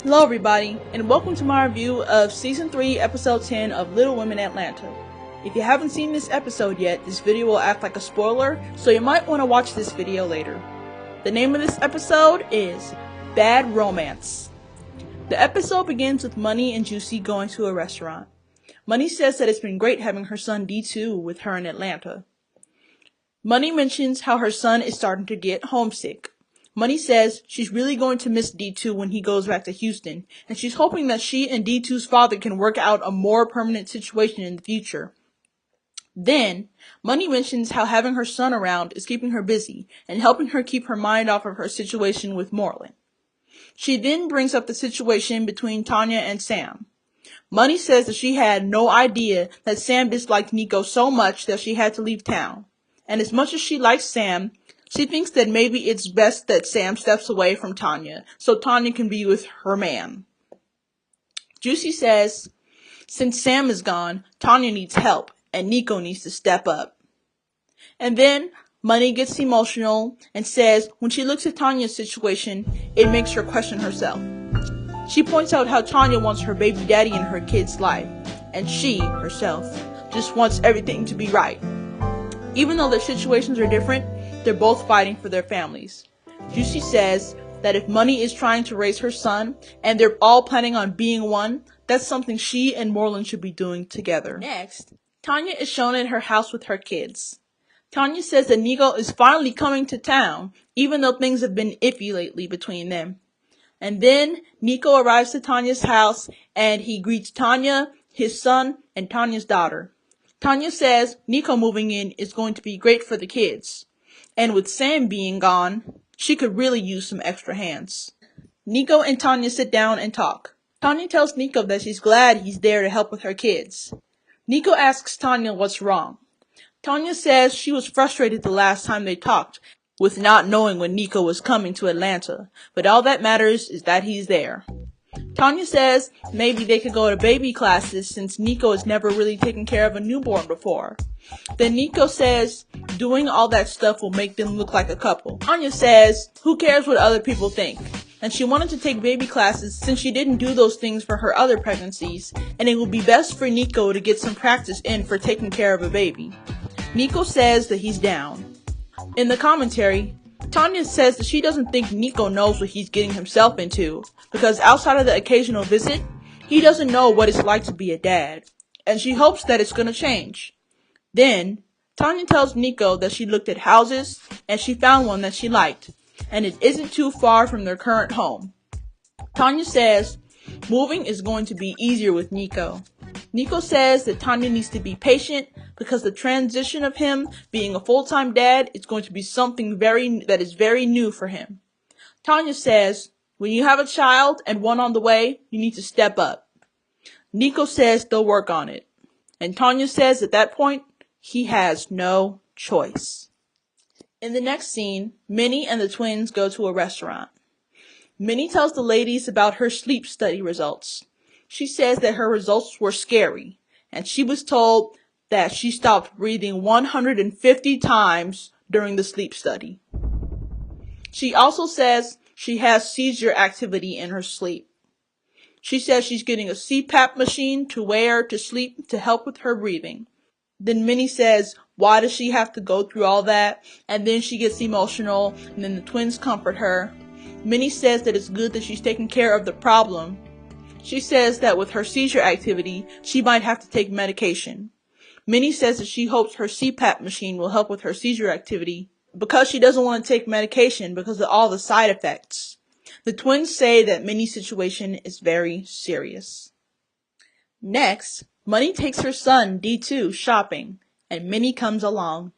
Hello everybody, and welcome to my review of Season 3, Episode 10 of Little Women Atlanta. If you haven't seen this episode yet, this video will act like a spoiler, so you might want to watch this video later. The name of this episode is Bad Romance. The episode begins with Money and Juicy going to a restaurant. Money says that it's been great having her son D2 with her in Atlanta. Money mentions how her son is starting to get homesick. Money says she's really going to miss D2 when he goes back to Houston, and she's hoping that she and D2's father can work out a more permanent situation in the future. Then, Money mentions how having her son around is keeping her busy and helping her keep her mind off of her situation with Moreland. She then brings up the situation between Tanya and Sam. Money says that she had no idea that Sam disliked Nico so much that she had to leave town. And as much as she likes Sam, she thinks that maybe it's best that Sam steps away from Tanya, so Tanya can be with her man. Juicy says, since Sam is gone, Tanya needs help, and Nico needs to step up. And then, Money gets emotional and says when she looks at Tanya's situation, it makes her question herself. She points out how Tanya wants her baby daddy in her kid's life, and she, herself, just wants everything to be right. Even though their situations are different, they're both fighting for their families. Juicy says that if Money is trying to raise her son, and they're all planning on being one, that's something she and Moreland should be doing together. Next, Tanya is shown at her house with her kids. Tanya says that Nico is finally coming to town, even though things have been iffy lately between them. And then, Nico arrives to Tanya's house, and he greets Tanya, his son, and Tanya's daughter. Tanya says Nico moving in is going to be great for the kids. And with Sam being gone, she could really use some extra hands. Nico and Tanya sit down and talk. Tanya tells Nico that she's glad he's there to help with her kids. Nico asks Tanya what's wrong. Tanya says she was frustrated the last time they talked, with not knowing when Nico was coming to Atlanta, but all that matters is that he's there. Tanya says maybe they could go to baby classes since Nico has never really taken care of a newborn before. Then Nico says doing all that stuff will make them look like a couple. Tanya says who cares what other people think, and she wanted to take baby classes since she didn't do those things for her other pregnancies, and it would be best for Nico to get some practice in for taking care of a baby. Nico says that he's down. In the commentary, Tanya says that she doesn't think Nico knows what he's getting himself into, because outside of the occasional visit, he doesn't know what it's like to be a dad, and she hopes that it's gonna change. Then, Tanya tells Nico that she looked at houses, and she found one that she liked, and it isn't too far from their current home. Tanya says moving is going to be easier with Nico. Nico says that Tanya needs to be patient because the transition of him being a full-time dad is going to be something that is very new for him. Tanya says, when you have a child and one on the way, you need to step up. Nico says they'll work on it. And Tanya says at that point, he has no choice. In the next scene, Minnie and the twins go to a restaurant. Minnie tells the ladies about her sleep study results. She says that her results were scary, and she was told that she stopped breathing 150 times during the sleep study. She also says she has seizure activity in her sleep. She says she's getting a CPAP machine to wear to sleep to help with her breathing. Then Minnie says, why does she have to go through all that? And then she gets emotional, and then the twins comfort her. Minnie says that it's good that she's taking care of the problem. She says that with her seizure activity, she might have to take medication. Minnie says that she hopes her CPAP machine will help with her seizure activity because she doesn't want to take medication because of all the side effects. The twins say that Minnie's situation is very serious. Next, Money takes her son D2 shopping, and Minnie comes along.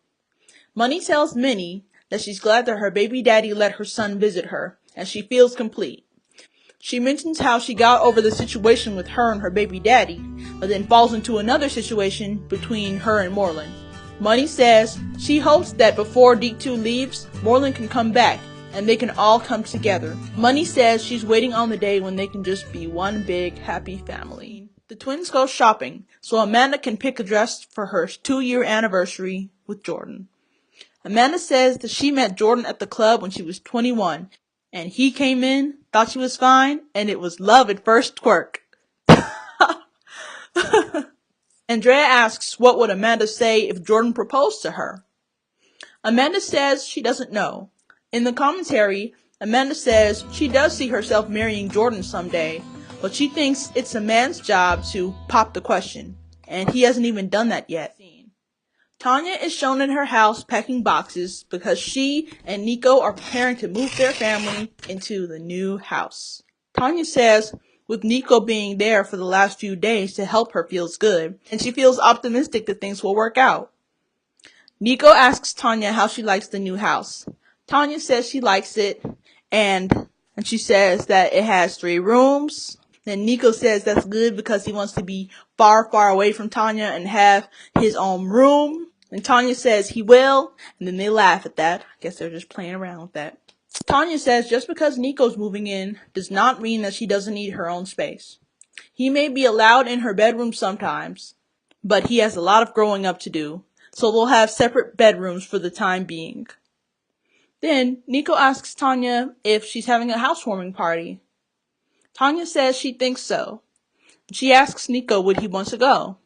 Money tells Minnie that she's glad that her baby daddy let her son visit her, and she feels complete. She mentions how she got over the situation with her and her baby daddy, but then falls into another situation between her and Moreland. Money says she hopes that before D2 leaves, Moreland can come back, and they can all come together. Money says she's waiting on the day when they can just be one big, happy family. The twins go shopping, so Amanda can pick a dress for her 2-year anniversary with Jordan. Amanda says that she met Jordan at the club when she was 21, and he came in thought she was fine, and it was love at first twerk. Andrea asks what would Amanda say if Jordan proposed to her. Amanda says she doesn't know. In the commentary, Amanda says she does see herself marrying Jordan someday, but she thinks it's a man's job to pop the question, and he hasn't even done that yet. Tanya is shown in her house packing boxes because she and Nico are preparing to move their family into the new house. Tanya says with Nico being there for the last few days to help her feels good, and she feels optimistic that things will work out. Nico asks Tanya how she likes the new house. Tanya says she likes it, and she says that it has 3 rooms. Then Nico says that's good because he wants to be far, far away from Tanya and have his own room. And Tanya says he will, and then they laugh at that. I guess they're just playing around with that. Tanya says just because Nico's moving in does not mean that she doesn't need her own space. He may be allowed in her bedroom sometimes, but he has a lot of growing up to do, so they'll have separate bedrooms for the time being. Then Nico asks Tanya if she's having a housewarming party. Tanya says she thinks so. She asks Nico would he want to go.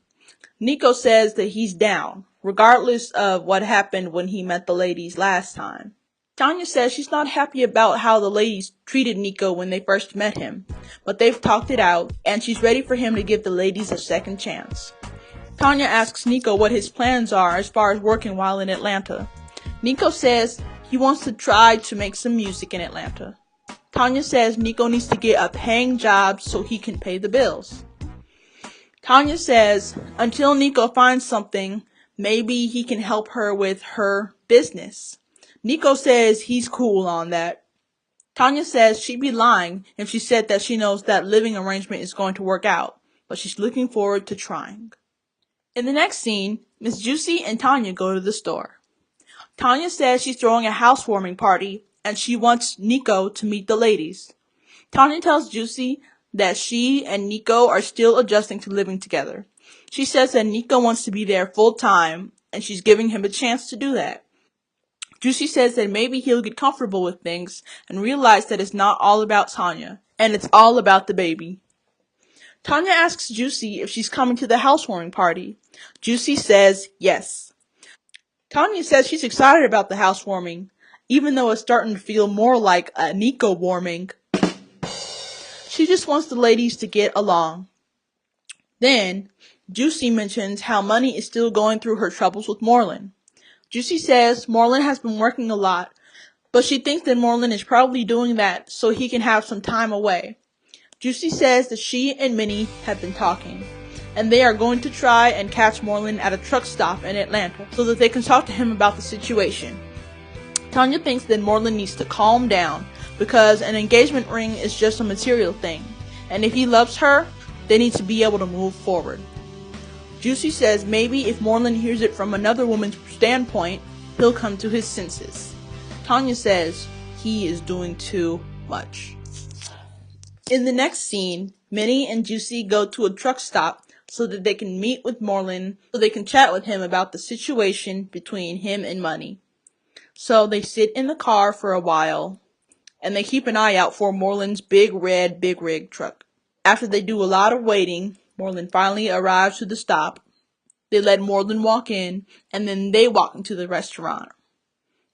Nico says that he's down, regardless of what happened when he met the ladies last time. Tanya says she's not happy about how the ladies treated Nico when they first met him, but they've talked it out, and she's ready for him to give the ladies a second chance. Tanya asks Nico what his plans are as far as working while in Atlanta. Nico says he wants to try to make some music in Atlanta. Tanya says Nico needs to get a paying job so he can pay the bills. Tanya says until Nico finds something, maybe he can help her with her business. Nico says he's cool on that. Tanya says she'd be lying if she said that she knows that living arrangement is going to work out, but she's looking forward to trying. In the next scene, Ms.Juicy and Tanya go to the store. Tanya says she's throwing a housewarming party and she wants Nico to meet the ladies. Tanya tells Juicy that she and Nico are still adjusting to living together. She says that Nico wants to be there full time and she's giving him a chance to do that. Juicy says that maybe he'll get comfortable with things and realize that it's not all about Tanya, and it's all about the baby. Tanya asks Juicy if she's coming to the housewarming party. Juicy says yes. Tanya says she's excited about the housewarming, even though it's starting to feel more like a Nico warming. She just wants the ladies to get along. Then, Juicy mentions how Money is still going through her troubles with Moreland. Juicy says Moreland has been working a lot, but she thinks that Moreland is probably doing that so he can have some time away. Juicy says that she and Minnie have been talking, and they are going to try and catch Moreland at a truck stop in Atlanta so that they can talk to him about the situation. Tanya thinks that Moreland needs to calm down because an engagement ring is just a material thing, and if he loves her, they need to be able to move forward. Juicy says maybe if Moreland hears it from another woman's standpoint, he'll come to his senses. Tanya says he is doing too much. In the next scene, Minnie and Juicy go to a truck stop so that they can meet with Moreland, so they can chat with him about the situation between him and Money. So they sit in the car for a while, and they keep an eye out for Moreland's big red big rig truck. After they do a lot of waiting, Moreland finally arrives to the stop. They let Moreland walk in, and then they walk into the restaurant.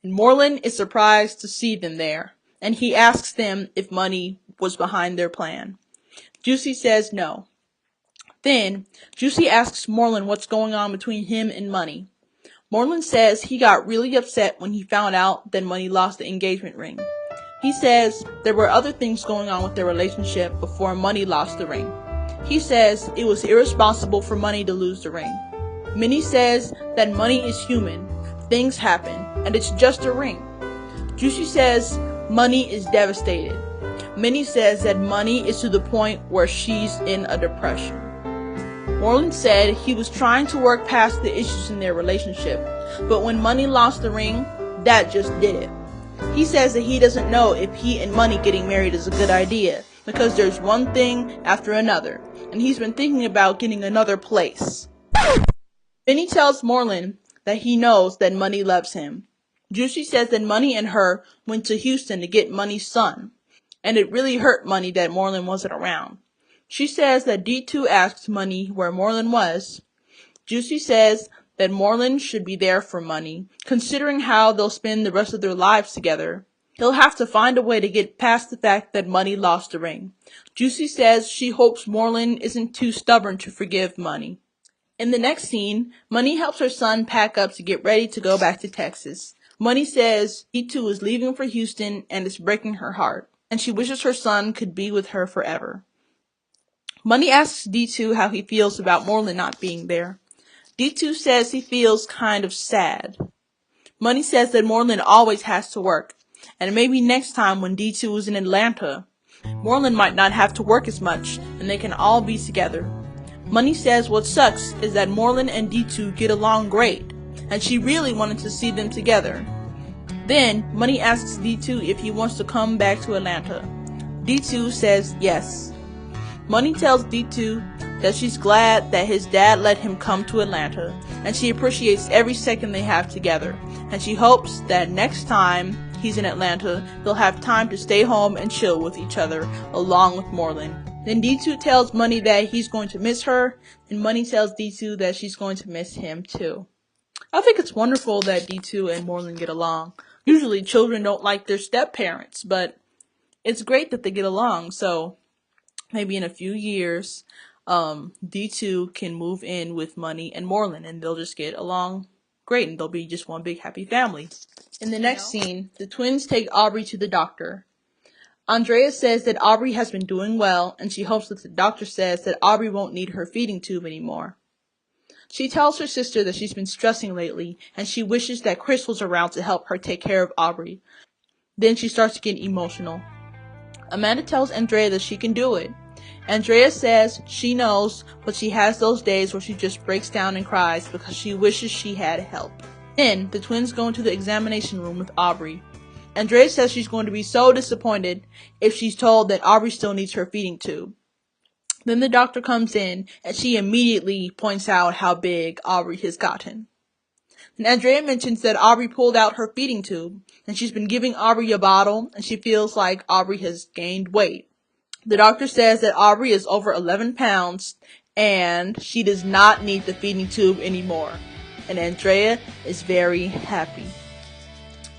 And Moreland is surprised to see them there, and he asks them if Money was behind their plan. Juicy says no. Then, Juicy asks Moreland what's going on between him and Money. Moreland says he got really upset when he found out that Money lost the engagement ring. He says there were other things going on with their relationship before Money lost the ring. He says it was irresponsible for Money to lose the ring. Minnie says that Money is human, things happen, and it's just a ring. Juicy says Money is devastated. Minnie says that Money is to the point where she's in a depression. Moreland said he was trying to work past the issues in their relationship, but when Money lost the ring, that just did it. He says that he doesn't know if he and Money getting married is a good idea, because there's one thing after another, and he's been thinking about getting another place. Minnie tells Moreland that he knows that Money loves him. Juicy says that Money and her went to Houston to get Money's son. and it really hurt Money that Moreland wasn't around. She says that D2 asked Money where Moreland was. Juicy says that Moreland should be there for Money, considering how they'll spend the rest of their lives together. He'll have to find a way to get past the fact that Money lost the ring. Juicy says she hopes Moreland isn't too stubborn to forgive Money. In the next scene, Money helps her son pack up to get ready to go back to Texas. Money says D2 is leaving for Houston and it's breaking her heart, and she wishes her son could be with her forever. Money asks D2 how he feels about Moreland not being there. D2 says he feels kind of sad. Money says that Moreland always has to work, and maybe next time when D2 is in Atlanta, Moreland might not have to work as much, and they can all be together. Money says what sucks is that Moreland and D2 get along great, and she really wanted to see them together. Then, Money asks D2 if he wants to come back to Atlanta. D2 says yes. Money tells D2 that she's glad that his dad let him come to Atlanta, and she appreciates every second they have together, and she hopes that next time he's in Atlanta, they'll have time to stay home and chill with each other, along with Moreland. Then D2 tells Money that he's going to miss her, and Money tells D2 that she's going to miss him too. I think it's wonderful that D2 and Moreland get along. Usually children don't like their step-parents, but it's great that they get along, so maybe in a few years, D2 can move in with Money and Moreland, and they'll just get along great, and they'll be just one big happy family. In the next scene, the twins take Aubrey to the doctor. Andrea says that Aubrey has been doing well, and she hopes that the doctor says that Aubrey won't need her feeding tube anymore. She tells her sister that she's been stressing lately, and she wishes that Chris was around to help her take care of Aubrey. Then she starts to get emotional. Amanda tells Andrea that she can do it. Andrea says she knows, but she has those days where she just breaks down and cries because she wishes she had help. Then, the twins go into the examination room with Aubrey. Andrea says she's going to be so disappointed if she's told that Aubrey still needs her feeding tube. Then the doctor comes in, and she immediately points out how big Aubrey has gotten. And Andrea mentions that Aubrey pulled out her feeding tube, and she's been giving Aubrey a bottle, and she feels like Aubrey has gained weight. The doctor says that Aubrey is over 11 pounds, and she does not need the feeding tube anymore. And Andrea is very happy.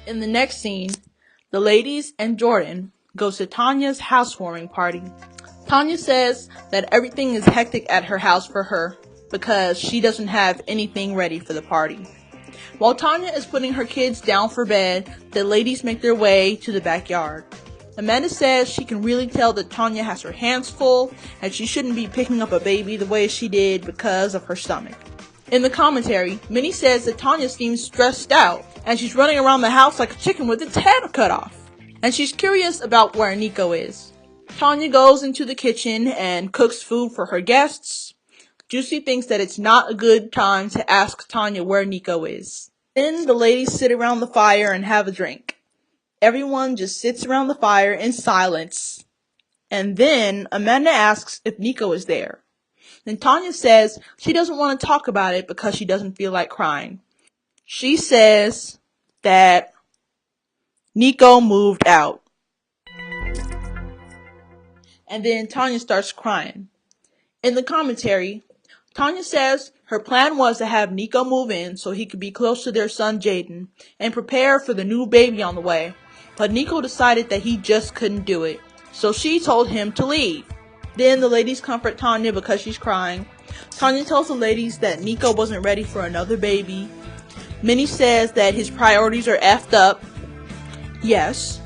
In the next scene, the ladies and Jordan goes to Tanya's housewarming party. Tanya says that everything is hectic at her house for her because she doesn't have anything ready for the party. While Tanya is putting her kids down for bed, the ladies make their way to the backyard. Amanda says she can really tell that Tanya has her hands full and she shouldn't be picking up a baby the way she did because of her stomach. In the commentary, Minnie says that Tanya seems stressed out and she's running around the house like a chicken with its head cut off. And she's curious about where Nico is. Tanya goes into the kitchen and cooks food for her guests. Juicy thinks that it's not a good time to ask Tanya where Nico is. Then the ladies sit around the fire and have a drink. Everyone just sits around the fire in silence. And then Amanda asks if Nico is there. Then Tanya says she doesn't want to talk about it because she doesn't feel like crying. She says that Nico moved out. And then Tanya starts crying. In the commentary, Tanya says her plan was to have Nico move in so he could be close to their son Jaden and prepare for the new baby on the way. But Nico decided that he just couldn't do it, so she told him to leave. Then the ladies comfort Tanya because she's crying. Tanya tells the ladies that Nico wasn't ready for another baby. Minnie says that his priorities are effed up. Yes.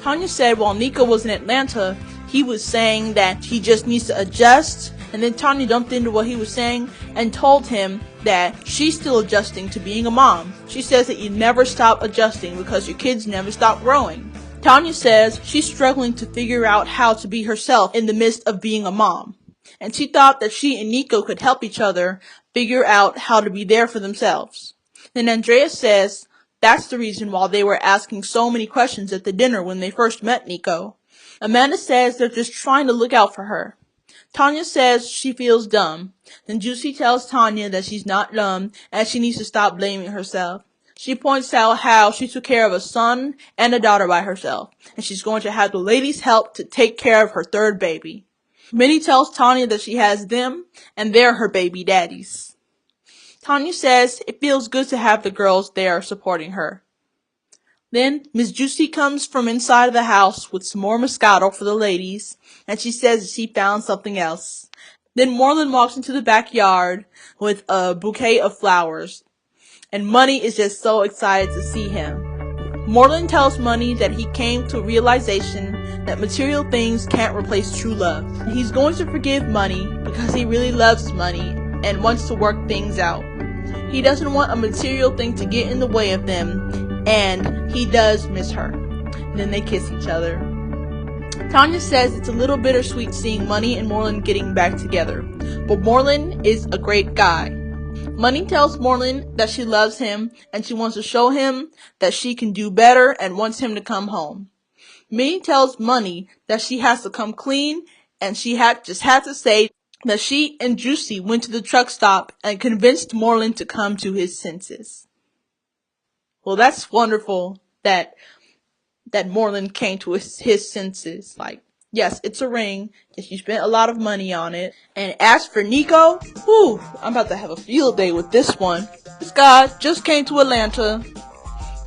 Tanya said while Nico was in Atlanta, he was saying that he just needs to adjust, and then Tanya jumped into what he was saying and told him that she's still adjusting to being a mom. She says that you never stop adjusting because your kids never stop growing. Tanya says she's struggling to figure out how to be herself in the midst of being a mom. And she thought that she and Nico could help each other figure out how to be there for themselves. Then Andrea says that's the reason why they were asking so many questions at the dinner when they first met Nico. Amanda says they're just trying to look out for her. Tanya says she feels dumb. Then Juicy tells Tanya that she's not dumb and she needs to stop blaming herself. She points out how she took care of a son and a daughter by herself, and she's going to have the ladies' help to take care of her third baby. Minnie tells Tanya that she has them, and they're her baby daddies. Tanya says it feels good to have the girls there supporting her. Then Ms.Juicy comes from inside of the house with some more Moscato for the ladies, and she says that she found something else. Then Moreland walks into the backyard with a bouquet of flowers, and Money is just so excited to see him. Moreland tells Money that he came to a realization that material things can't replace true love. He's going to forgive Money because he really loves Money and wants to work things out. He doesn't want a material thing to get in the way of them, and he does miss her. And then they kiss each other. Tanya says it's a little bittersweet seeing Money and Moreland getting back together, but Moreland is a great guy. Money tells Moreland that she loves him and she wants to show him that she can do better and wants him to come home. Minnie tells Money that she has to come clean, and she just had to say that she and Juicy went to the truck stop and convinced Moreland to come to his senses. Well, that's wonderful that Moreland came to his senses. Like, yes, it's a ring. Yes, you spent a lot of money on it. And as for Nico, whew, I'm about to have a field day with this one. This guy just came to Atlanta.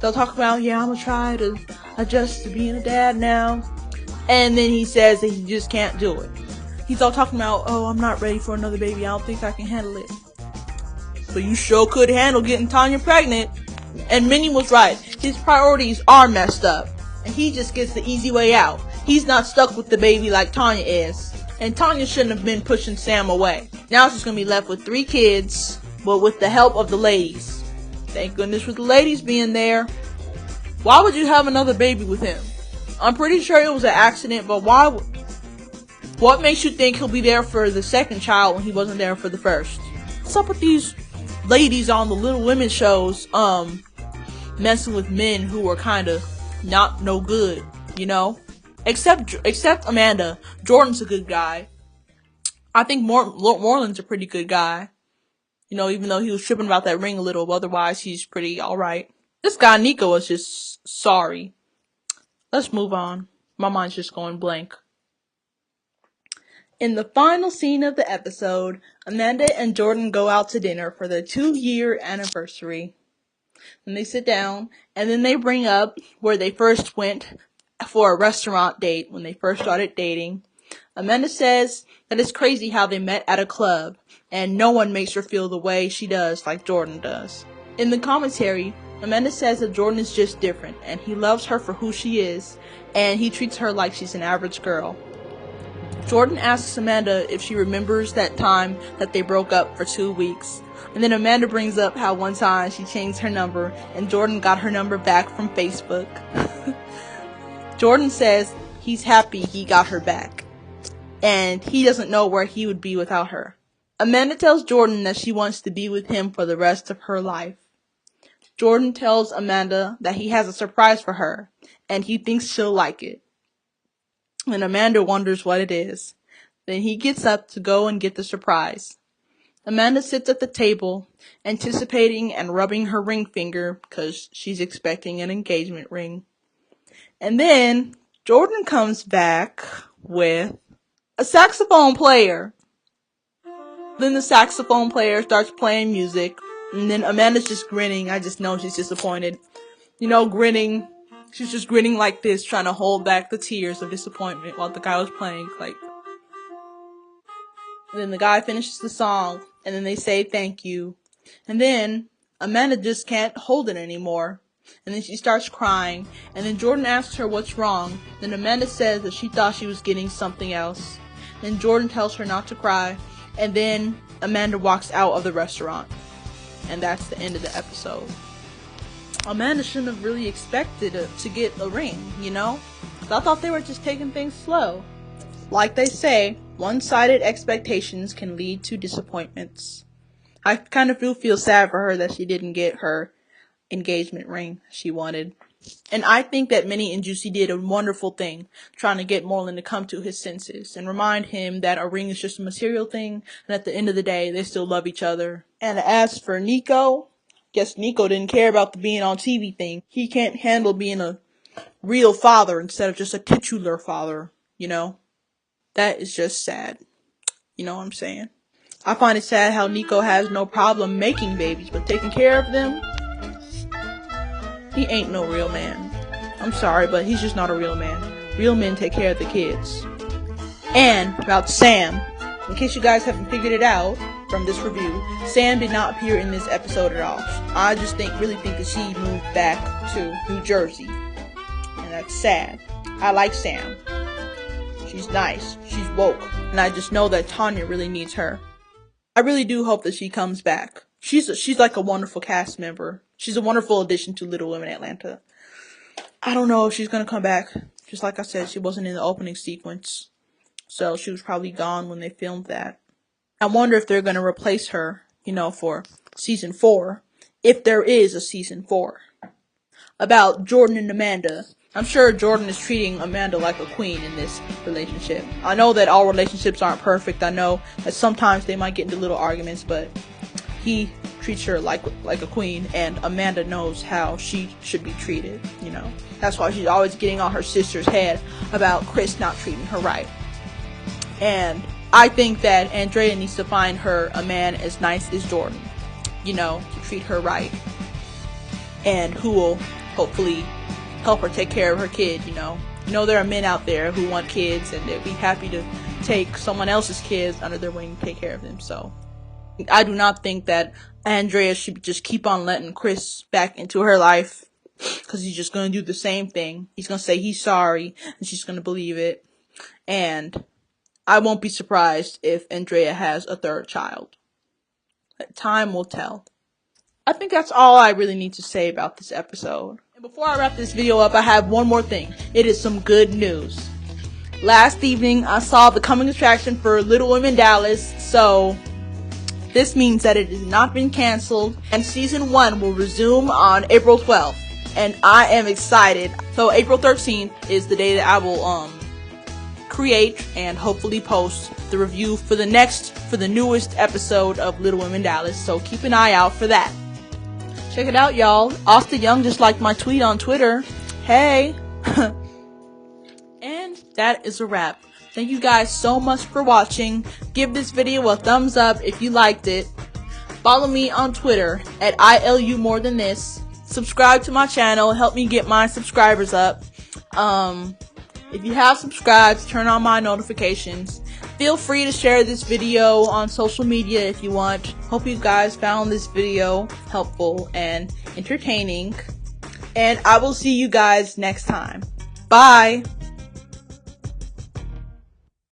They'll talk about, yeah, I'm gonna try to adjust to being a dad now. And then he says that he just can't do it. He's all talking about, oh, I'm not ready for another baby. I don't think I can handle it. But you sure could handle getting Tanya pregnant. And Minnie was right. His priorities are messed up. And he just gets the easy way out. He's not stuck with the baby like Tanya is. And Tanya shouldn't have been pushing Sam away. Now she's going to be left with 3 kids, but with the help of the ladies. Thank goodness for the ladies being there. Why would you have another baby with him? I'm pretty sure it was an accident, but why? What makes you think he'll be there for the second child when he wasn't there for the first? What's up with these ladies on the Little Women shows, messing with men who are kind of not no good, you know? Except Amanda. Jordan's a good guy. I think Moreland's a pretty good guy. You know, even though he was tripping about that ring a little, but otherwise he's pretty alright. This guy Nico is just sorry. Let's move on. My mind's just going blank. In the final scene of the episode, Amanda and Jordan go out to dinner for their 2-year anniversary. And they sit down, and then they bring up where they first went for a restaurant date when they first started dating. Amanda says that it's crazy how they met at a club, and no one makes her feel the way she does like Jordan does. In the commentary, Amanda says that Jordan is just different, and he loves her for who she is, and he treats her like she's an average girl. Jordan asks Amanda if she remembers that time that they broke up for 2 weeks. And then Amanda brings up how one time she changed her number and Jordan got her number back from Facebook. Jordan says he's happy he got her back. And he doesn't know where he would be without her. Amanda tells Jordan that she wants to be with him for the rest of her life. Jordan tells Amanda that he has a surprise for her and he thinks she'll like it. And Amanda wonders what it is. Then he gets up to go and get the surprise. Amanda sits at the table, anticipating and rubbing her ring finger because she's expecting an engagement ring. And then Jordan comes back with a saxophone player. Then the saxophone player starts playing music, and then Amanda's just grinning. I just know she's disappointed. You know, grinning. She's just grinning like this, trying to hold back the tears of disappointment while the guy was playing. Like, and then the guy finishes the song, and then they say thank you. And then Amanda just can't hold it anymore. And then she starts crying. And then Jordan asks her what's wrong. Then Amanda says that she thought she was getting something else. Then Jordan tells her not to cry. And then Amanda walks out of the restaurant. And that's the end of the episode. Amanda shouldn't have really expected to get a ring, you know? I thought they were just taking things slow. Like they say, one-sided expectations can lead to disappointments. I kind of do feel sad for her that she didn't get her engagement ring she wanted. And I think that Minnie and Juicy did a wonderful thing, trying to get Moreland to come to his senses and remind him that a ring is just a material thing, and at the end of the day, they still love each other. And as for Nico, Guess Nico didn't care about the being on TV thing. He can't handle being a real father instead of just a titular father, you know? That is just sad. You know what I'm saying? I find it sad how Nico has no problem making babies, but taking care of them, he ain't no real man. I'm sorry, but he's just not a real man. Real men take care of the kids. And about Sam, in case you guys haven't figured it out from this review, Sam did not appear in this episode at all. I just really think that she moved back to New Jersey. And that's sad. I like Sam. She's nice. She's woke. And I just know that Tanya really needs her. I really do hope that she comes back. She's like a wonderful cast member. She's a wonderful addition to Little Women Atlanta. I don't know if she's gonna come back. Just like I said, she wasn't in the opening sequence. So she was probably gone when they filmed that. I wonder if they're gonna replace her, you know, for season 4. If there is a season 4. About Jordan and Amanda. I'm sure Jordan is treating Amanda like a queen in this relationship. I know that all relationships aren't perfect. I know that sometimes they might get into little arguments, but he treats her like a queen, and Amanda knows how she should be treated, you know. That's why she's always getting on her sister's head about Chris not treating her right. And I think that Andrea needs to find her a man as nice as Jordan, you know, to treat her right, and who will hopefully help her take care of her kid, you know. You know, there are men out there who want kids, and they'd be happy to take someone else's kids under their wing and take care of them. So I do not think that Andrea should just keep on letting Chris back into her life, because he's just going to do the same thing. He's going to say he's sorry, and she's going to believe it. And I won't be surprised if Andrea has a third child. Time will tell. I think that's all I really need to say about this episode. And before I wrap this video up, I have one more thing. It is some good news. Last evening, I saw the coming attraction for Little Women Dallas, so this means that it has not been canceled, and season 1 will resume on April 12th, and I am excited. So April 13th is the day that I will create and hopefully post the review for the newest episode of Little Women Dallas, so keep an eye out for that. Check it out, y'all. Austin Young just liked my tweet on Twitter. Hey! And that is a wrap. Thank you guys so much for watching. Give this video a thumbs up if you liked it. Follow me on Twitter at ILUMoreThanThis. Subscribe to my channel. Help me get my subscribers up. If you have subscribed, turn on my notifications. Feel free to share this video on social media if you want. Hope you guys found this video helpful and entertaining. And I will see you guys next time. Bye!